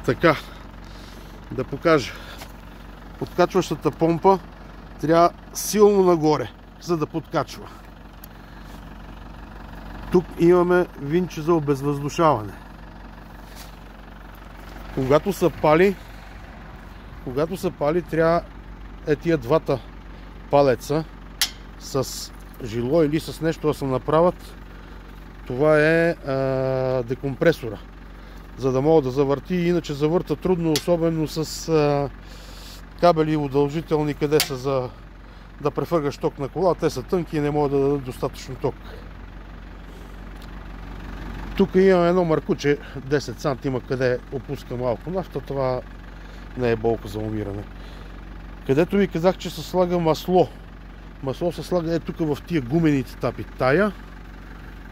Така, да покажа. Подкачващата помпа трябва силно нагоре, за да подкачва. Тук имаме винче за обезвъздушаване. Когато се пали, трябва тия двата палеца с жило или с нещо да се направят. Това е декомпресора, за да мога да завърти, иначе завърта трудно, особено с кабели удължителни, къде са за да префъргаш ток на кола. Те са тънки и не могат да дадат достатъчно ток. Тук имам едно маркуче 10 сантима, къде опуска малко нафта. Това не е болка за умиране. Където ви казах, че се слага масло. Масло се слага тук в тия гумените тапи. Тая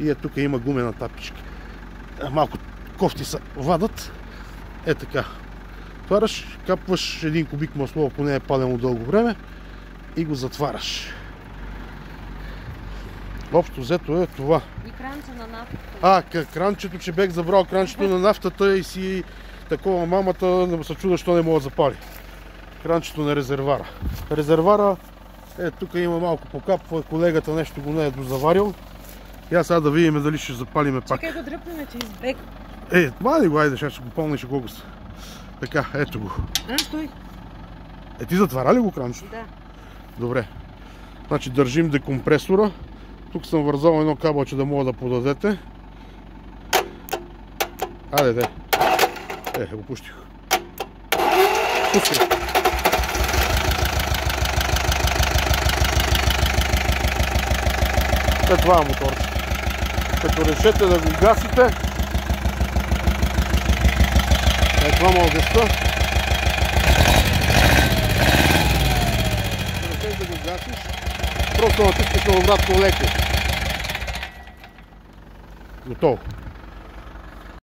и тук има гумена тапичка. Малко кофти се вадат. Така. Отваряш, капваш 1 кубик масло, ако не е палено дълго време, и го затваряш. Общо взето е това. И кранче на нафтата. Кранчето, че бех забрал кранчето на нафтата и си такова мамата, да се чуда, що не мога да запали. Кранчето на резервара. Резервара, тук има малко покапва, колегата нещо го не е дозаварил. И аз сега да видим дали ще запалиме пак. Чакай го дръпнеме, че избег. Мали го, айде, ще го помниш колко са. Така, ето го. Стой. Ти затваря ли го кранчето? Да. Добре. Значи държим декомпресора. Тук съм вързал едно кабелче да мога да подадете. Айде, го пустих. Пускай. Това е моторче. Като решете да го гасите, това мога да ста. Като решете да го гасиш, просто натискаш на обратно леко. Готово.